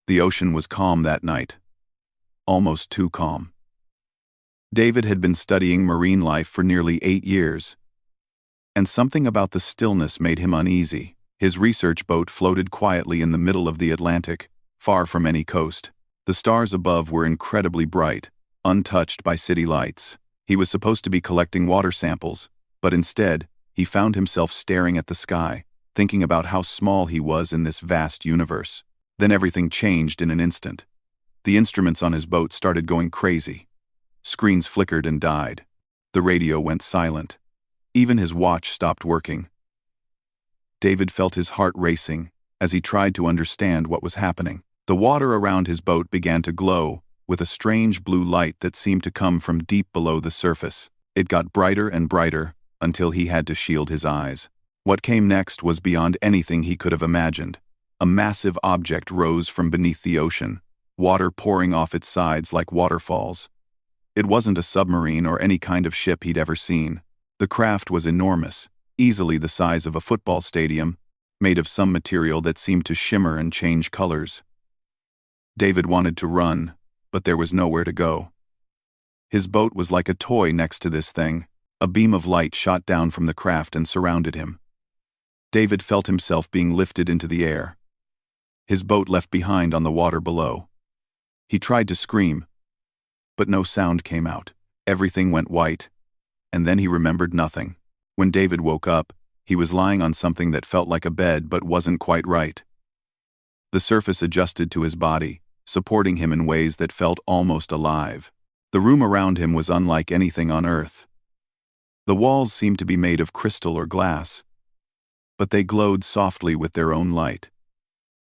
The ocean was calm that night, almost too calm. David had been studying marine life for nearly 8 years, and something about the stillness made him uneasy. His research boat floated quietly in the middle of the Atlantic, far from any coast. The stars above were incredibly bright, untouched by city lights. He was supposed to be collecting water samples, but instead, he found himself staring at the sky, thinking about how small he was in this vast universe. Then everything changed in an instant. The instruments on his boat started going crazy. Screens flickered and died. The radio went silent. Even his watch stopped working. David felt his heart racing as he tried to understand what was happening. The water around his boat began to glow with a strange blue light that seemed to come from deep below the surface. It got brighter and brighter until he had to shield his eyes. What came next was beyond anything he could have imagined. A massive object rose from beneath the ocean, water pouring off its sides like waterfalls. It wasn't a submarine or any kind of ship he'd ever seen. The craft was enormous, easily the size of a football stadium, made of some material that seemed to shimmer and change colors. David wanted to run, but there was nowhere to go. His boat was like a toy next to this thing. A beam of light shot down from the craft and surrounded him. David felt himself being lifted into the air. His boat left behind on the water below. He tried to scream, but no sound came out. Everything went white, and then he remembered nothing. When David woke up, he was lying on something that felt like a bed but wasn't quite right. The surface adjusted to his body, supporting him in ways that felt almost alive. The room around him was unlike anything on Earth. The walls seemed to be made of crystal or glass, but they glowed softly with their own light.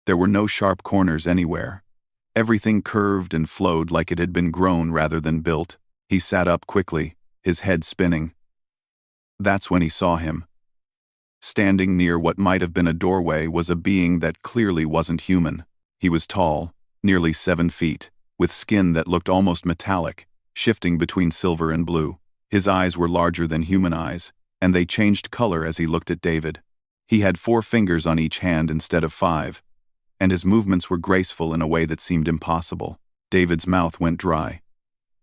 There were no sharp corners anywhere. Everything curved and flowed like it had been grown rather than built. He sat up quickly, his head spinning. That's when he saw him. Standing near what might have been a doorway was a being that clearly wasn't human. He was tall, nearly 7 feet, with skin that looked almost metallic, shifting between silver and blue. His eyes were larger than human eyes, and they changed color as he looked at David. He had 4 fingers on each hand instead of 5, and his movements were graceful in a way that seemed impossible. David's mouth went dry.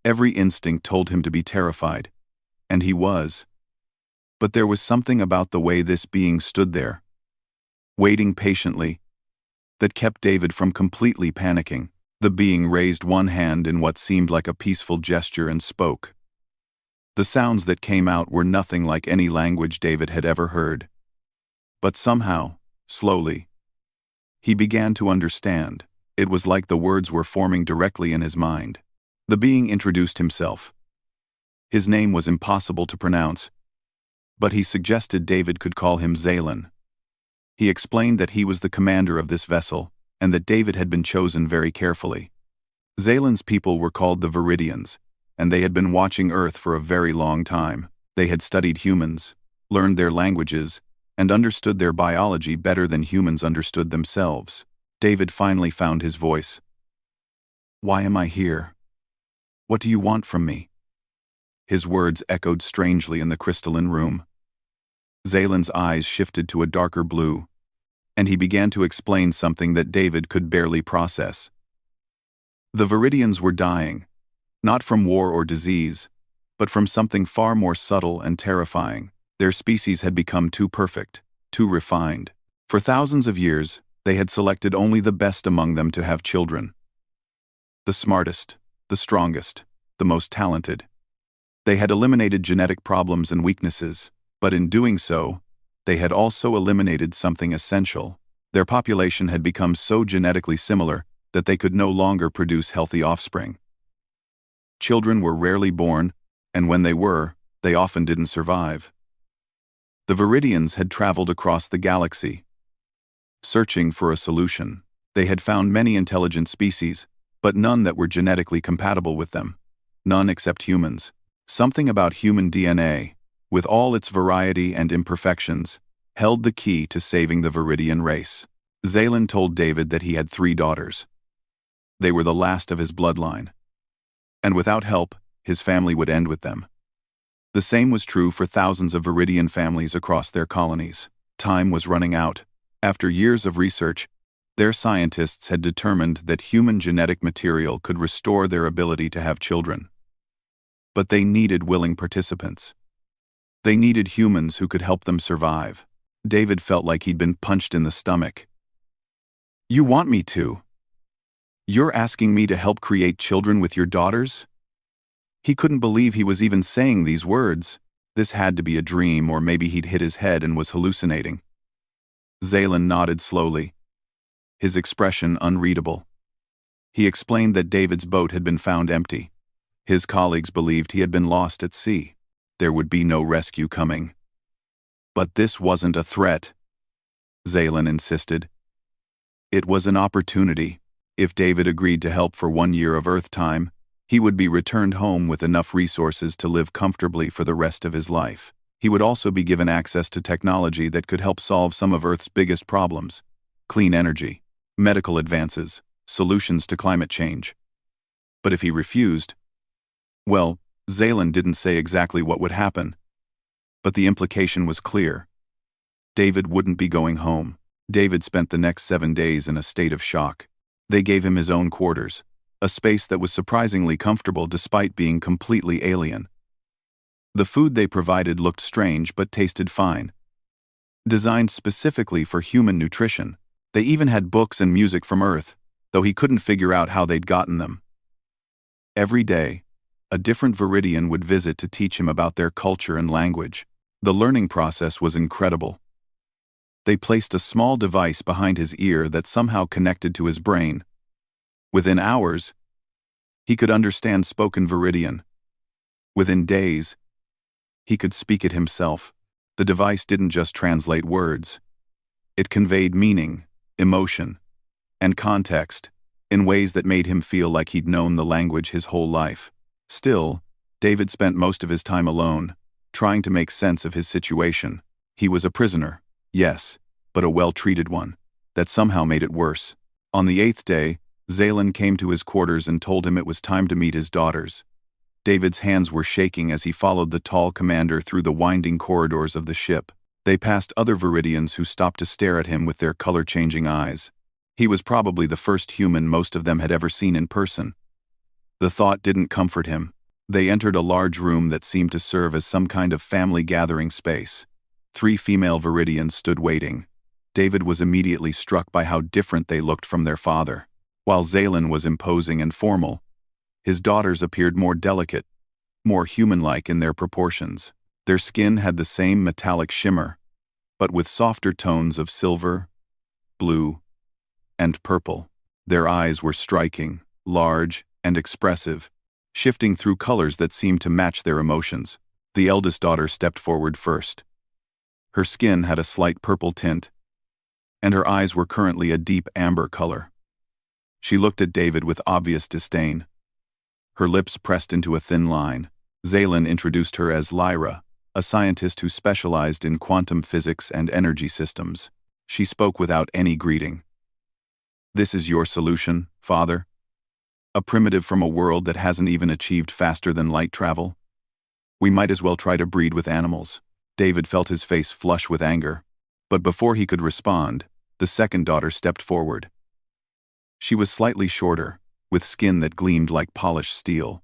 Every instinct told him to be terrified, and he was. But there was something about the way this being stood there, waiting patiently, that kept David from completely panicking. The being raised one hand in what seemed like a peaceful gesture and spoke. The sounds that came out were nothing like any language David had ever heard. But somehow, slowly, he began to understand. It was like the words were forming directly in his mind. The being introduced himself. His name was impossible to pronounce, but he suggested David could call him Zalen. He explained that he was the commander of this vessel, and that David had been chosen very carefully. Zalen's people were called the Viridians, and they had been watching Earth for a very long time. They had studied humans, learned their languages, and understood their biology better than humans understood themselves. David finally found his voice. "Why am I here? What do you want from me?" His words echoed strangely in the crystalline room. Zalen's eyes shifted to a darker blue, and he began to explain something that David could barely process. The Viridians were dying, not from war or disease, but from something far more subtle and terrifying. Their species had become too perfect, too refined. For thousands of years, they had selected only the best among them to have children. The smartest, the strongest, the most talented. They had eliminated genetic problems and weaknesses, but in doing so, they had also eliminated something essential. Their population had become so genetically similar that they could no longer produce healthy offspring. Children were rarely born, and when they were, they often didn't survive. The Viridians had traveled across the galaxy, searching for a solution. They had found many intelligent species, but none that were genetically compatible with them. None except humans. Something about human DNA, with all its variety and imperfections, held the key to saving the Viridian race. Zalen told David that he had 3 daughters. They were the last of his bloodline, and without help, his family would end with them. The same was true for thousands of Viridian families across their colonies. Time was running out. After years of research, Their scientists had determined that human genetic material could restore their ability to have children. But they needed willing participants. They needed humans who could help them survive. David felt like he'd been punched in the stomach. "You want me to? You're asking me to help create children with your daughters?" He couldn't believe he was even saying these words. This had to be a dream, or maybe he'd hit his head and was hallucinating. Zaylen nodded slowly, his expression unreadable. He explained that David's boat had been found empty. His colleagues believed he had been lost at sea. There would be no rescue coming. But this wasn't a threat, Zaylen insisted. It was an opportunity. If David agreed to help for 1 year of Earth time, he would be returned home with enough resources to live comfortably for the rest of his life. He would also be given access to technology that could help solve some of Earth's biggest problems: clean energy, medical advances, solutions to climate change. But if he refused, well, Zaylen didn't say exactly what would happen, but the implication was clear. David wouldn't be going home. David spent the next 7 days in a state of shock. They gave him his own quarters, a space that was surprisingly comfortable despite being completely alien. The food they provided looked strange but tasted fine. Designed specifically for human nutrition, they even had books and music from Earth, though he couldn't figure out how they'd gotten them. Every day, a different Viridian would visit to teach him about their culture and language. The learning process was incredible. They placed a small device behind his ear that somehow connected to his brain. Within hours, he could understand spoken Viridian. Within days, he could speak it himself. The device didn't just translate words. It conveyed meaning, emotion, and context in ways that made him feel like he'd known the language his whole life. Still, David spent most of his time alone, trying to make sense of his situation. He was a prisoner, yes, but a well-treated one. That somehow made it worse. On the 8th day, Zaylen came to his quarters and told him it was time to meet his daughters. David's hands were shaking as he followed the tall commander through the winding corridors of the ship. They passed other Viridians who stopped to stare at him with their color-changing eyes. He was probably the first human most of them had ever seen in person. The thought didn't comfort him. They entered a large room that seemed to serve as some kind of family gathering space. 3 female Viridians stood waiting. David was immediately struck by how different they looked from their father. While Zaylen was imposing and formal, his daughters appeared more delicate, more human-like in their proportions. Their skin had the same metallic shimmer, but with softer tones of silver, blue, and purple. Their eyes were striking, large, and expressive, shifting through colors that seemed to match their emotions. The eldest daughter stepped forward first. Her skin had a slight purple tint, and her eyes were currently a deep amber color. She looked at David with obvious disdain. Her lips pressed into a thin line. Zaylen introduced her as Lyra, a scientist who specialized in quantum physics and energy systems. She spoke without any greeting. "This is your solution, Father? A primitive from a world that hasn't even achieved faster than light travel? We might as well try to breed with animals." David felt his face flush with anger. But before he could respond, the second daughter stepped forward. She was slightly shorter, with skin that gleamed like polished steel.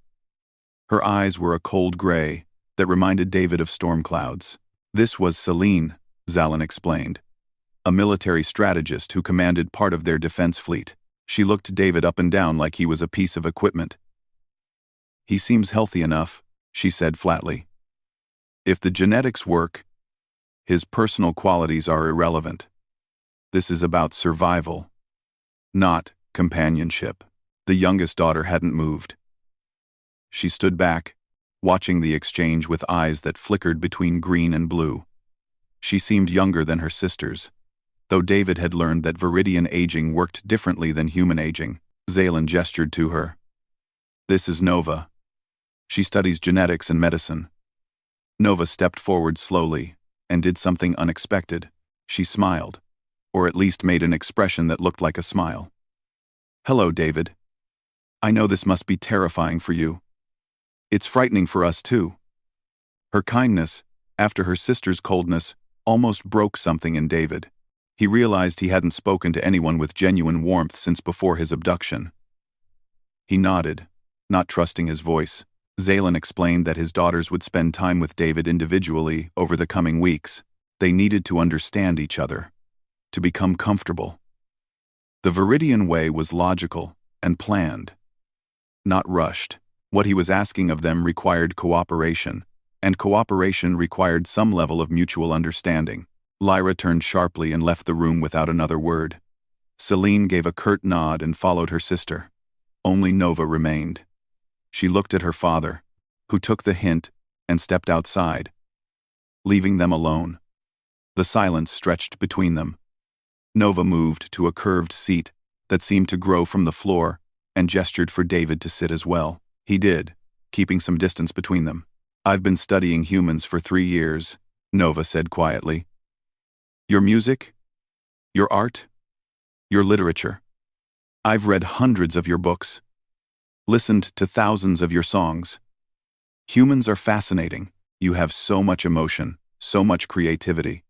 Her eyes were a cold gray that reminded David of storm clouds. This was Celine, Zaylen explained, a military strategist who commanded part of their defense fleet. She looked David up and down like he was a piece of equipment. "He seems healthy enough," she said flatly. "If the genetics work, his personal qualities are irrelevant. This is about survival, not companionship." The youngest daughter hadn't moved. She stood back, watching the exchange with eyes that flickered between green and blue. She seemed younger than her sisters, though David had learned that Viridian aging worked differently than human aging. Zaylen gestured to her. "This is Nova. She studies genetics and medicine." Nova stepped forward slowly and did something unexpected. She smiled, or at least made an expression that looked like a smile. "Hello, David. I know this must be terrifying for you. It's frightening for us too." Her kindness, after her sister's coldness, almost broke something in David. He realized he hadn't spoken to anyone with genuine warmth since before his abduction. He nodded, not trusting his voice. Zaylan explained that his daughters would spend time with David individually over the coming weeks. They needed to understand each other, to become comfortable. The Viridian way was logical and planned, not rushed. What he was asking of them required cooperation, and cooperation required some level of mutual understanding. Lyra turned sharply and left the room without another word. Celine gave a curt nod and followed her sister. Only Nova remained. She looked at her father, who took the hint and stepped outside, leaving them alone. The silence stretched between them. Nova moved to a curved seat that seemed to grow from the floor and gestured for David to sit as well. He did, keeping some distance between them. "I've been studying humans for 3 years," Nova said quietly. "Your music? Your art? Your literature? I've read hundreds of your books, listened to thousands of your songs. Humans are fascinating. You have so much emotion, so much creativity.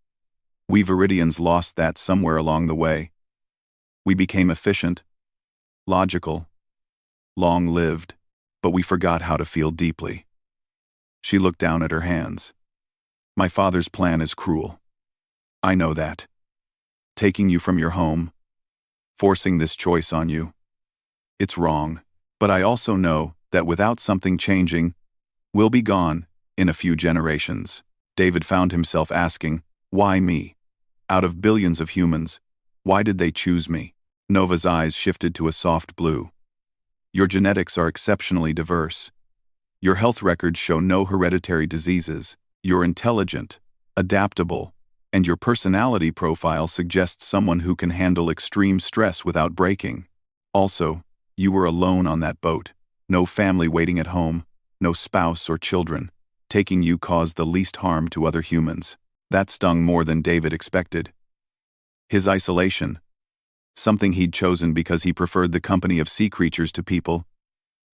We Viridians lost that somewhere along the way. We became efficient, logical, long-lived, but we forgot how to feel deeply." She looked down at her hands. "My father's plan is cruel. I know that. Taking you from your home, forcing this choice on you. It's wrong, but I also know that without something changing, we'll be gone in a few generations." David found himself asking, "Why me? Out of billions of humans, why did they choose me?" Nova's eyes shifted to a soft blue. "Your genetics are exceptionally diverse. Your health records show no hereditary diseases. You're intelligent, adaptable, and your personality profile suggests someone who can handle extreme stress without breaking. Also, you were alone on that boat. No family waiting at home, no spouse or children. Taking you caused the least harm to other humans." That stung more than David expected. His isolation, something he'd chosen because he preferred the company of sea creatures to people,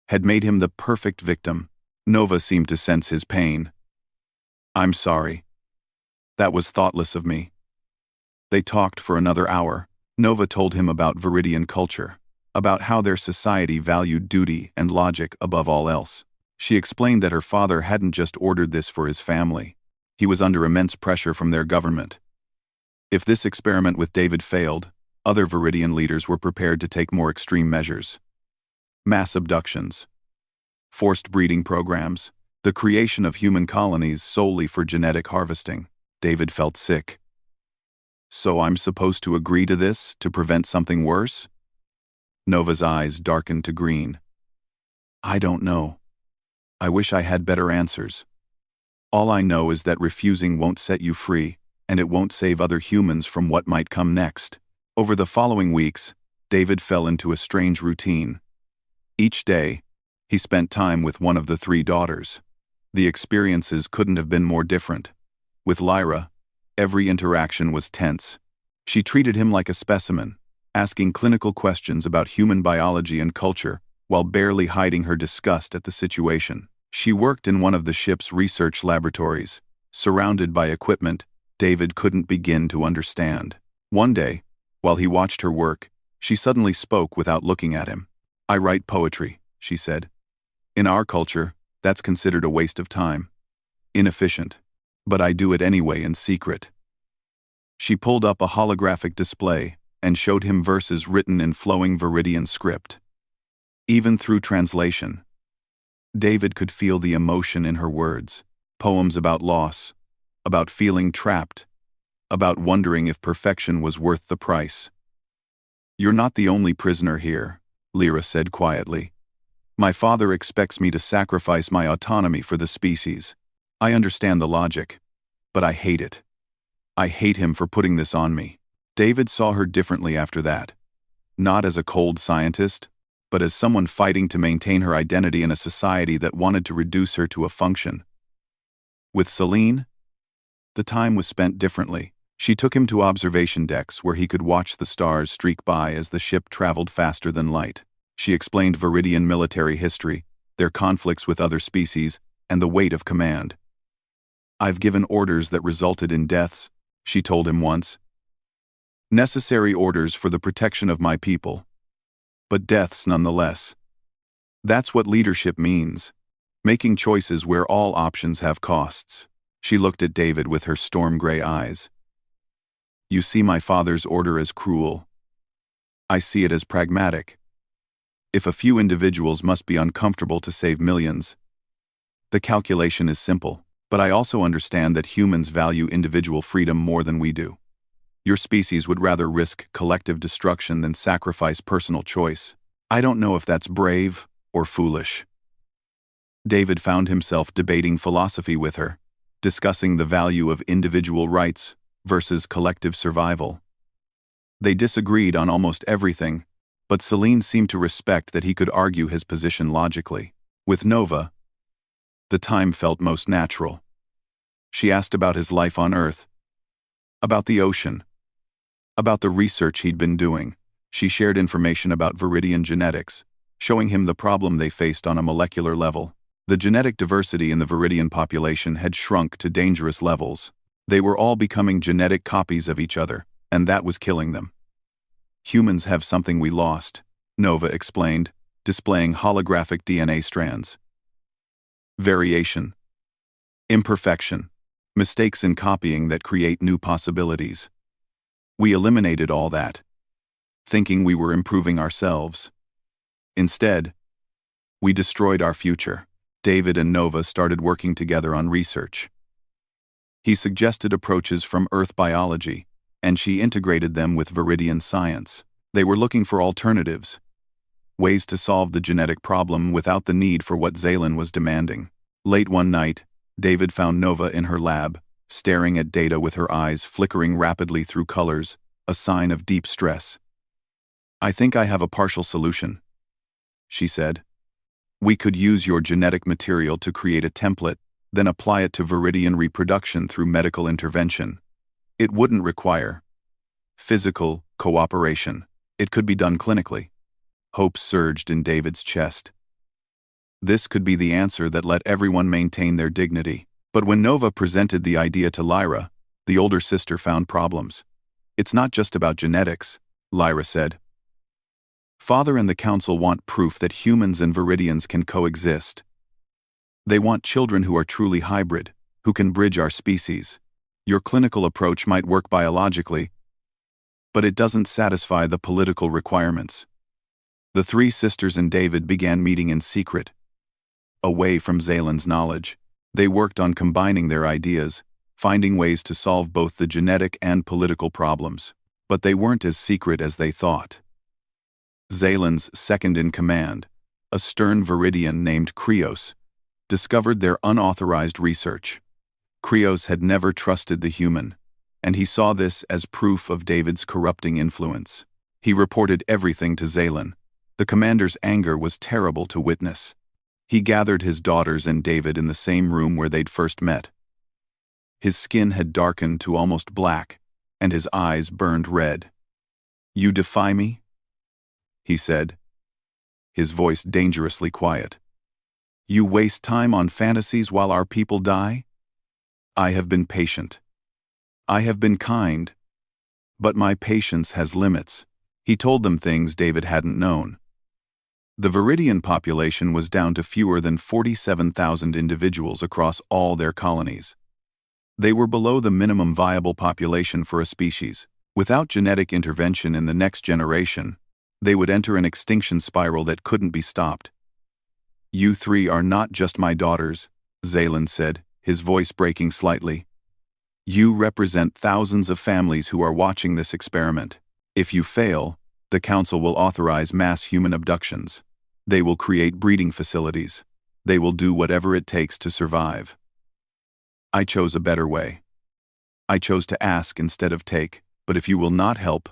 had made him the perfect victim. Nova seemed to sense his pain. "I'm sorry. That was thoughtless of me." They talked for another hour. Nova told him about Viridian culture, about how their society valued duty and logic above all else. She explained that her father hadn't just ordered this for his family. He was under immense pressure from their government. If this experiment with David failed, other Viridian leaders were prepared to take more extreme measures. Mass abductions, forced breeding programs, the creation of human colonies solely for genetic harvesting. David felt sick. "So I'm supposed to agree to this to prevent something worse?" Nova's eyes darkened to green. "I don't know. I wish I had better answers. All I know is that refusing won't set you free, and it won't save other humans from what might come next." Over the following weeks, David fell into a strange routine. Each day, he spent time with one of the 3 daughters. The experiences couldn't have been more different. With Lyra, every interaction was tense. She treated him like a specimen, asking clinical questions about human biology and culture, while barely hiding her disgust at the situation. She worked in one of the ship's research laboratories, surrounded by equipment David couldn't begin to understand. One day, while he watched her work, she suddenly spoke without looking at him. "I write poetry," she said. "In our culture, that's considered a waste of time. Inefficient. But I do it anyway in secret." She pulled up a holographic display and showed him verses written in flowing Viridian script. Even through translation, David could feel the emotion in her words. Poems about loss, about feeling trapped, about wondering if perfection was worth the price. "You're not the only prisoner here," Lyra said quietly. "My father expects me to sacrifice my autonomy for the species. I understand the logic, but I hate it. I hate him for putting this on me." David saw her differently after that. Not as a cold scientist, but as someone fighting to maintain her identity in a society that wanted to reduce her to a function. With Celine, the time was spent differently. She took him to observation decks where he could watch the stars streak by as the ship traveled faster than light. She explained Viridian military history, their conflicts with other species, and the weight of command. "I've given orders that resulted in deaths," she told him once. Necessary orders for the protection of my people, but deaths nonetheless. That's what leadership means, making choices where all options have costs. She looked at David with her storm-gray eyes. You see my father's order as cruel. I see it as pragmatic. If a few individuals must be uncomfortable to save millions, the calculation is simple, but I also understand that humans value individual freedom more than we do. Your species would rather risk collective destruction than sacrifice personal choice. I don't know if that's brave or foolish. David found himself debating philosophy with her, discussing the value of individual rights versus collective survival. They disagreed on almost everything, but Celine seemed to respect that he could argue his position logically. With Nova, the time felt most natural. She asked about his life on Earth, about the ocean, about the research he'd been doing. She shared information about Viridian genetics, showing him the problem they faced on a molecular level. The genetic diversity in the Viridian population had shrunk to dangerous levels. They were all becoming genetic copies of each other, and that was killing them. Humans have something we lost, Nova explained, displaying holographic DNA strands. Variation, imperfection, mistakes in copying that create new possibilities. We eliminated all that, thinking we were improving ourselves. Instead, we destroyed our future. David and Nova started working together on research. He suggested approaches from Earth biology, and she integrated them with Viridian science. They were looking for alternatives, ways to solve the genetic problem without the need for what Zaylin was demanding. Late one night, David found Nova in her lab, staring at data with her eyes flickering rapidly through colors, a sign of deep stress. I think I have a partial solution, she said. We could use your genetic material to create a template, then apply it to Viridian reproduction through medical intervention. It wouldn't require physical cooperation. It could be done clinically. Hope surged in David's chest. This could be the answer that let everyone maintain their dignity. But when Nova presented the idea to Lyra, the older sister found problems. It's not just about genetics, Lyra said. Father and the council want proof that humans and Viridians can coexist. They want children who are truly hybrid, who can bridge our species. Your clinical approach might work biologically, but it doesn't satisfy the political requirements. The three sisters and David began meeting in secret. Away from Zaylin's knowledge, they worked on combining their ideas, finding ways to solve both the genetic and political problems. But they weren't as secret as they thought. Zaylin's second-in-command, a stern Viridian named Krios, discovered their unauthorized research. Krios had never trusted the human, and he saw this as proof of David's corrupting influence. He reported everything to Zaylin. The commander's anger was terrible to witness. He gathered his daughters and David in the same room where they'd first met. His skin had darkened to almost black, and his eyes burned red. You defy me? He said, his voice dangerously quiet. You waste time on fantasies while our people die? I have been patient. I have been kind. But my patience has limits. He told them things David hadn't known. The Viridian population was down to fewer than 47,000 individuals across all their colonies. They were below the minimum viable population for a species. Without genetic intervention in the next generation, they would enter an extinction spiral that couldn't be stopped. You three are not just my daughters, Zaylin said, his voice breaking slightly. You represent thousands of families who are watching this experiment. If you fail, the council will authorize mass human abductions. They will create breeding facilities. They will do whatever it takes to survive. I chose a better way. I chose to ask instead of take, but if you will not help,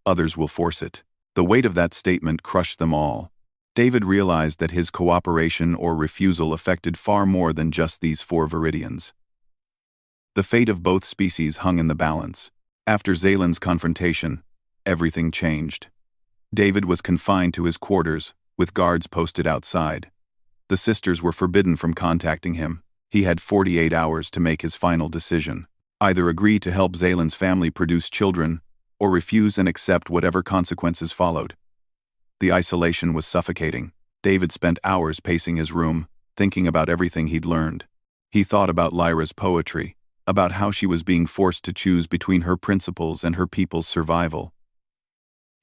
others will force it. The weight of that statement crushed them all. David realized that his cooperation or refusal affected far more than just these 4 Viridians. The fate of both species hung in the balance. After Zaylin's confrontation, everything changed. David was confined to his quarters, with guards posted outside. The sisters were forbidden from contacting him. He had 48 hours to make his final decision. Either agree to help Zaylin's family produce children, or refuse and accept whatever consequences followed. The isolation was suffocating. David spent hours pacing his room, thinking about everything he'd learned. He thought about Lyra's poetry, about how she was being forced to choose between her principles and her people's survival.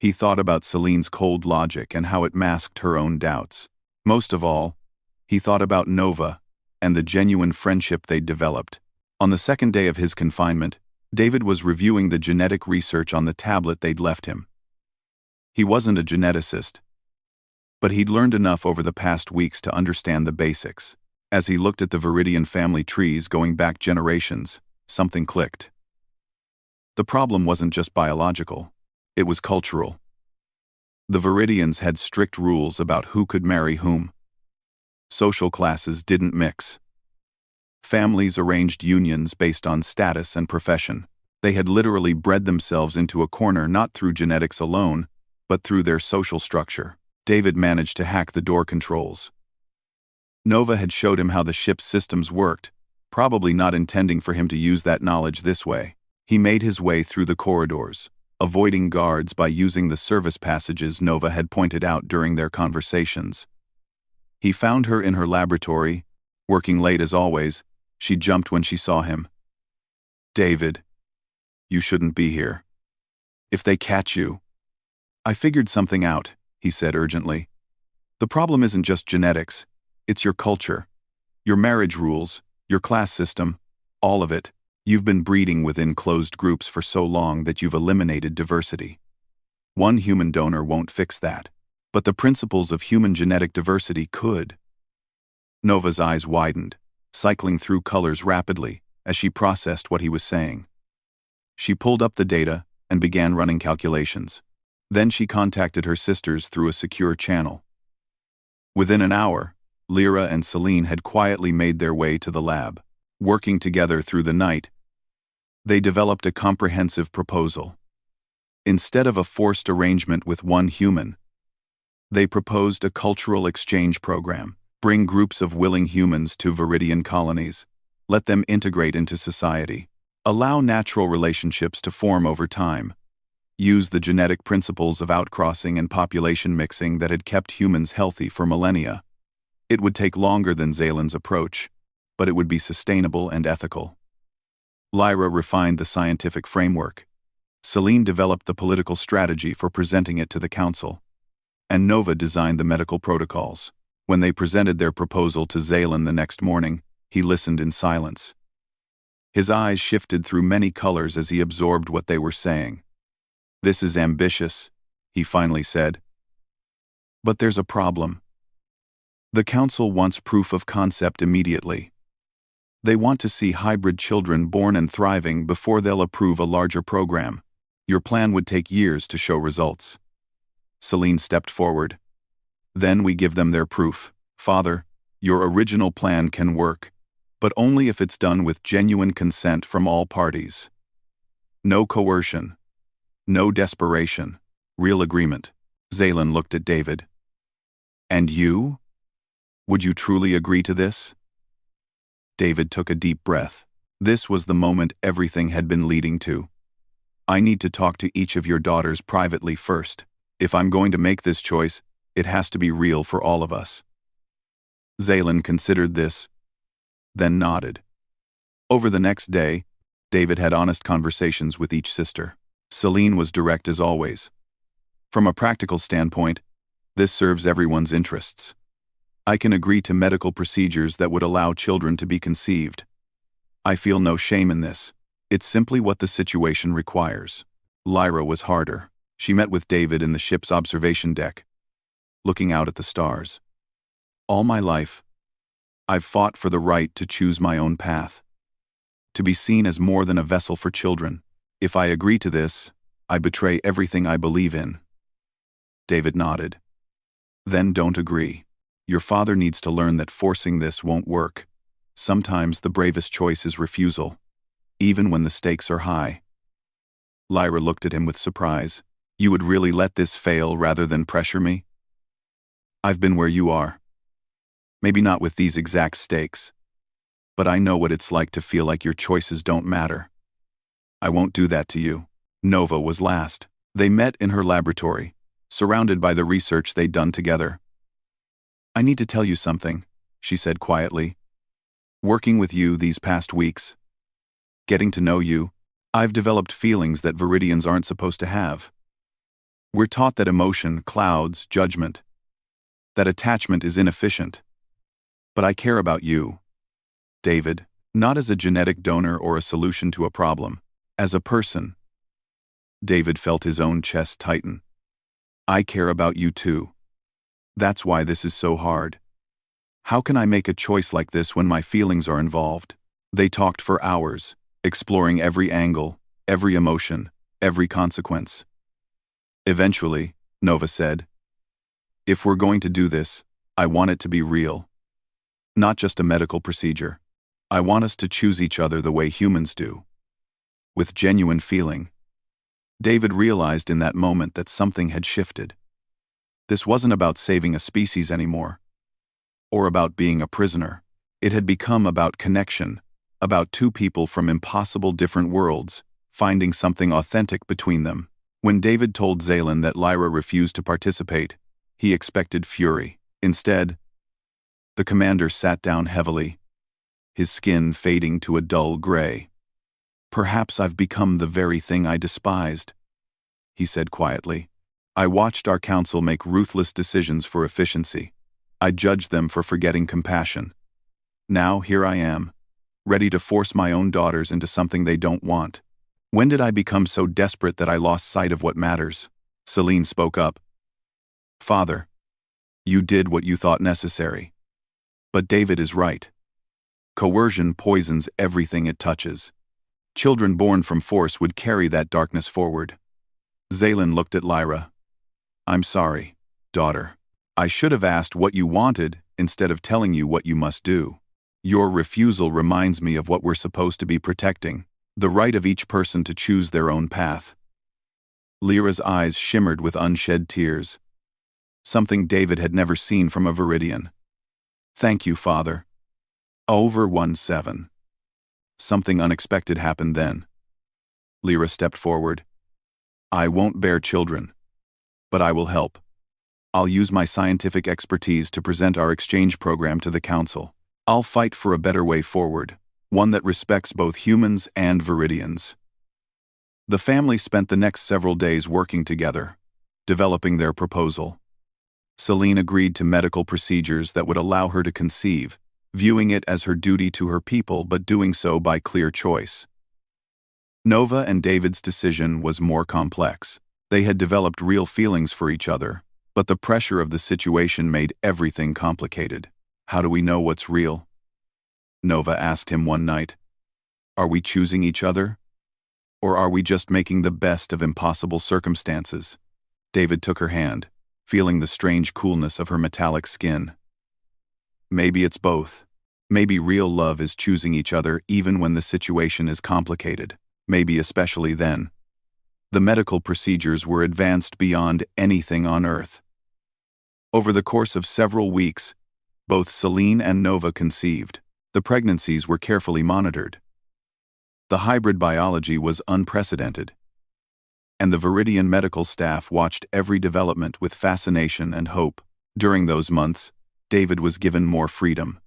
He thought about Celine's cold logic and how it masked her own doubts. Most of all, he thought about Nova and the genuine friendship they'd developed. On the second day of his confinement, David was reviewing the genetic research on the tablet they'd left him. He wasn't a geneticist, but he'd learned enough over the past weeks to understand the basics. As he looked at the Viridian family trees going back generations, something clicked. The problem wasn't just biological, it was cultural. The Viridians had strict rules about who could marry whom. Social classes didn't mix. Families arranged unions based on status and profession. They had literally bred themselves into a corner not through genetics alone, but through their social structure. David managed to hack the door controls. Nova had showed him how the ship's systems worked, probably not intending for him to use that knowledge this way. He made his way through the corridors, avoiding guards by using the service passages Nova had pointed out during their conversations. He found her in her laboratory, working late as always. She jumped when she saw him. "David, you shouldn't be here. If they catch you..." "I figured something out," he said urgently. "The problem isn't just genetics, it's your culture, your marriage rules, your class system, all of it. You've been breeding within closed groups for so long that you've eliminated diversity. One human donor won't fix that, but the principles of human genetic diversity could." Nova's eyes widened, cycling through colors rapidly as she processed what he was saying. She pulled up the data and began running calculations. Then she contacted her sisters through a secure channel. Within an hour, Lyra and Celine had quietly made their way to the lab. Working together through the night, they developed a comprehensive proposal. Instead of a forced arrangement with one human, they proposed a cultural exchange program. Bring groups of willing humans to Viridian colonies. Let them integrate into society. Allow natural relationships to form over time. Use the genetic principles of outcrossing and population mixing that had kept humans healthy for millennia. It would take longer than Zaylen's approach, but it would be sustainable and ethical. Lyra refined the scientific framework. Celine developed the political strategy for presenting it to the council. And Nova designed the medical protocols. When they presented their proposal to Zaylen the next morning, he listened in silence. His eyes shifted through many colors as he absorbed what they were saying. "This is ambitious," he finally said. "But there's a problem. The council wants proof of concept immediately. They want to see hybrid children born and thriving before they'll approve a larger program. Your plan would take years to show results." Celine stepped forward. "Then we give them their proof. Father, your original plan can work, but only if it's done with genuine consent from all parties. No coercion. No desperation. Real agreement." Zaylen looked at David. "And you? Would you truly agree to this?" David took a deep breath. This was the moment everything had been leading to. "I need to talk to each of your daughters privately first. If I'm going to make this choice, it has to be real for all of us." Zaylen considered this, then nodded. Over the next day, David had honest conversations with each sister. Celine was direct as always. "From a practical standpoint, this serves everyone's interests. I can agree to medical procedures that would allow children to be conceived. I feel no shame in this. It's simply what the situation requires." Lyra was harder. She met with David in the ship's observation deck, looking out at the stars. "All my life, I've fought for the right to choose my own path, to be seen as more than a vessel for children. If I agree to this, I betray everything I believe in." David nodded. "Then don't agree. Your father needs to learn that forcing this won't work. Sometimes the bravest choice is refusal, even when the stakes are high." Lyra looked at him with surprise. "You would really let this fail rather than pressure me?" "I've been where you are. Maybe not with these exact stakes, but I know what it's like to feel like your choices don't matter. I won't do that to you." Nova was last. They met in her laboratory, surrounded by the research they'd done together. "I need to tell you something," she said quietly. "Working with you these past weeks, getting to know you, I've developed feelings that Viridians aren't supposed to have. We're taught that emotion clouds judgment, that attachment is inefficient. But I care about you, David, not as a genetic donor or a solution to a problem, as a person." David felt his own chest tighten. "I care about you too. That's why this is so hard. How can I make a choice like this when my feelings are involved?" They talked for hours, exploring every angle, every emotion, every consequence. Eventually, Nova said, "If we're going to do this, I want it to be real. Not just a medical procedure. I want us to choose each other the way humans do. With genuine feeling." David realized in that moment that something had shifted. This wasn't about saving a species anymore, or about being a prisoner. It had become about connection, about two people from impossible different worlds, finding something authentic between them. When David told Zaylin that Lyra refused to participate, he expected fury. Instead, the commander sat down heavily, his skin fading to a dull gray. "Perhaps I've become the very thing I despised," he said quietly. "I watched our council make ruthless decisions for efficiency. I judged them for forgetting compassion. Now here I am, ready to force my own daughters into something they don't want. When did I become so desperate that I lost sight of what matters?" Celine spoke up. "Father, you did what you thought necessary. But David is right. Coercion poisons everything it touches. Children born from force would carry that darkness forward." Zaylin looked at Lyra. "I'm sorry, daughter. I should have asked what you wanted instead of telling you what you must do. Your refusal reminds me of what we're supposed to be protecting, the right of each person to choose their own path." Lyra's eyes shimmered with unshed tears, something David had never seen from a Viridian. "Thank you, Father." Over 1-7. Something unexpected happened then. Lyra stepped forward. "I won't bear children, but I will help. I'll use my scientific expertise to present our exchange program to the Council. I'll fight for a better way forward, one that respects both humans and Viridians." The family spent the next several days working together, developing their proposal. Celine agreed to medical procedures that would allow her to conceive, viewing it as her duty to her people but doing so by clear choice. Nova and David's decision was more complex. They had developed real feelings for each other, but the pressure of the situation made everything complicated. "How do we know what's real?" Nova asked him one night. "Are we choosing each other? Or are we just making the best of impossible circumstances?" David took her hand, feeling the strange coolness of her metallic skin. "Maybe it's both. Maybe real love is choosing each other even when the situation is complicated. Maybe especially then." The medical procedures were advanced beyond anything on Earth. Over the course of several weeks, both Celine and Nova conceived. The pregnancies were carefully monitored. The hybrid biology was unprecedented, and the Viridian medical staff watched every development with fascination and hope. During those months, David was given more freedom.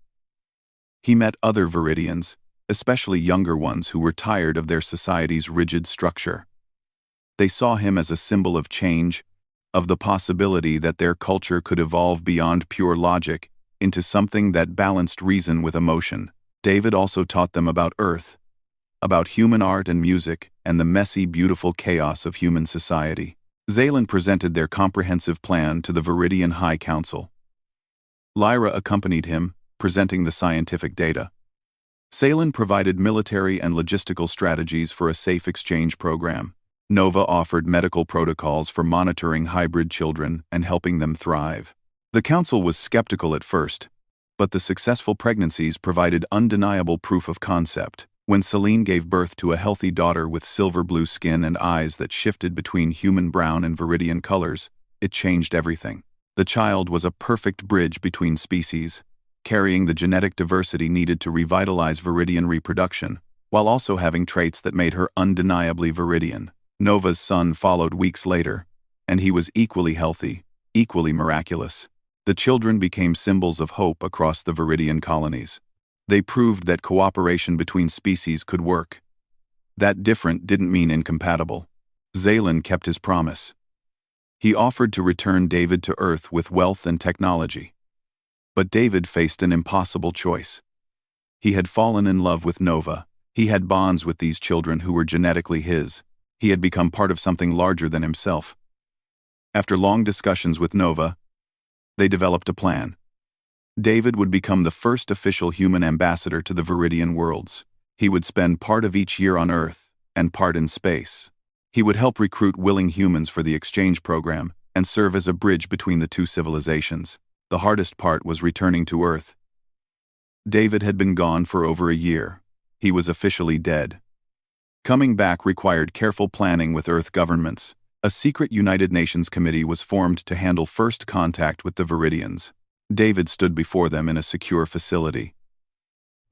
He met other Viridians, especially younger ones who were tired of their society's rigid structure. They saw him as a symbol of change, of the possibility that their culture could evolve beyond pure logic into something that balanced reason with emotion. David also taught them about Earth, about human art and music, and the messy, beautiful chaos of human society. Zaylin presented their comprehensive plan to the Viridian High Council. Lyra accompanied him, presenting the scientific data. Zaylin provided military and logistical strategies for a safe exchange program. Nova offered medical protocols for monitoring hybrid children and helping them thrive. The council was skeptical at first, but the successful pregnancies provided undeniable proof of concept. When Celine gave birth to a healthy daughter with silver-blue skin and eyes that shifted between human brown and Viridian colors, it changed everything. The child was a perfect bridge between species, carrying the genetic diversity needed to revitalize Viridian reproduction, while also having traits that made her undeniably Viridian. Nova's son followed weeks later, and he was equally healthy, equally miraculous. The children became symbols of hope across the Viridian colonies. They proved that cooperation between species could work. That different didn't mean incompatible. Zaylan kept his promise. He offered to return David to Earth with wealth and technology. But David faced an impossible choice. He had fallen in love with Nova. He had bonds with these children who were genetically his. He had become part of something larger than himself. After long discussions with Nova, they developed a plan. David would become the first official human ambassador to the Viridian worlds. He would spend part of each year on Earth and part in space. He would help recruit willing humans for the exchange program and serve as a bridge between the two civilizations. The hardest part was returning to Earth. David had been gone for over a year. He was officially dead. Coming back required careful planning with Earth governments. A secret United Nations committee was formed to handle first contact with the Viridians. David stood before them in a secure facility,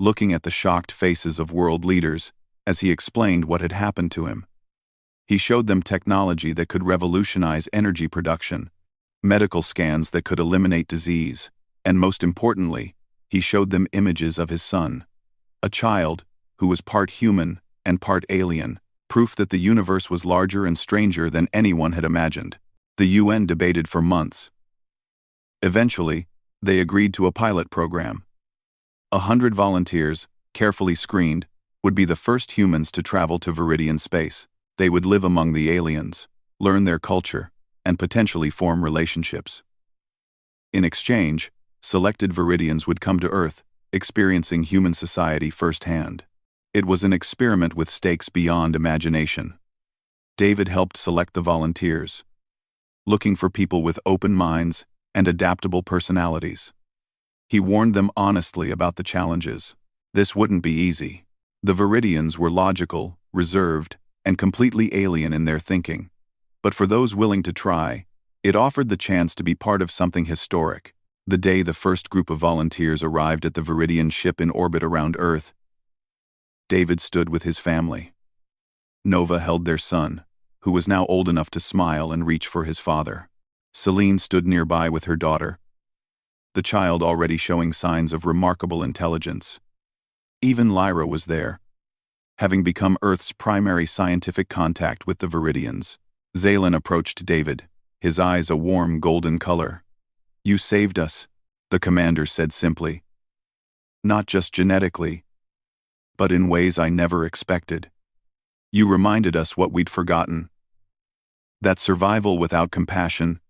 looking at the shocked faces of world leaders as he explained what had happened to him. He showed them technology that could revolutionize energy production, medical scans that could eliminate disease, and most importantly, he showed them images of his son, a child who was part human and part alien, proof that the universe was larger and stranger than anyone had imagined. The UN debated for months. Eventually, they agreed to a pilot program. 100 volunteers, carefully screened, would be the first humans to travel to Viridian space. They would live among the aliens, learn their culture, and potentially form relationships. In exchange, selected Viridians would come to Earth, experiencing human society firsthand. It was an experiment with stakes beyond imagination. David helped select the volunteers, looking for people with open minds and adaptable personalities. He warned them honestly about the challenges. This wouldn't be easy. The Viridians were logical, reserved, and completely alien in their thinking. But for those willing to try, it offered the chance to be part of something historic. The day the first group of volunteers arrived at the Viridian ship in orbit around Earth, David stood with his family. Nova held their son, who was now old enough to smile and reach for his father. Celine stood nearby with her daughter, the child already showing signs of remarkable intelligence. Even Lyra was there, having become Earth's primary scientific contact with the Viridians. Zaylan approached David, his eyes a warm golden color. "You saved us," the commander said simply. "Not just genetically, but in ways I never expected. You reminded us what we'd forgotten. That survival without compassion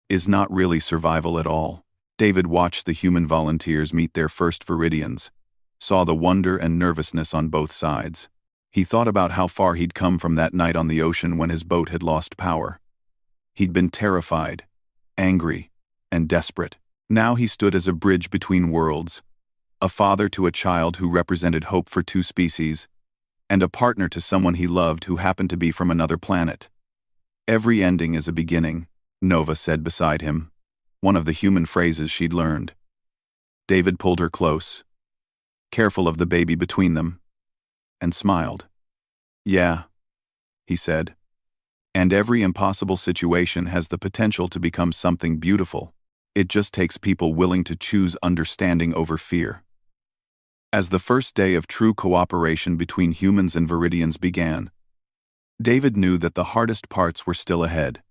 is not really survival at all." David watched the human volunteers meet their first Viridians, saw the wonder and nervousness on both sides. He thought about how far he'd come from that night on the ocean when his boat had lost power. He'd been terrified, angry, and desperate. Now he stood as a bridge between worlds, a father to a child who represented hope for two species, and a partner to someone he loved who happened to be from another planet. "Every ending is a beginning," Nova said beside him, one of the human phrases she'd learned. David pulled her close, careful of the baby between them, and smiled. "Yeah," he said, "and every impossible situation has the potential to become something beautiful. It just takes people willing to choose understanding over fear." As the first day of true cooperation between humans and Viridians began, David knew that the hardest parts were still ahead.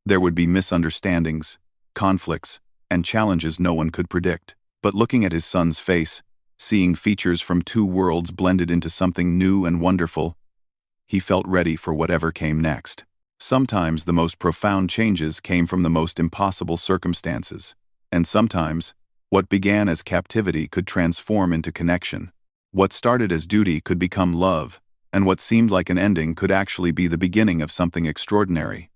There would be misunderstandings, conflicts, and challenges no one could predict. But looking at his son's face, seeing features from two worlds blended into something new and wonderful, he felt ready for whatever came next. Sometimes the most profound changes came from the most impossible circumstances, and sometimes what began as captivity could transform into connection. What started as duty could become love, and what seemed like an ending could actually be the beginning of something extraordinary.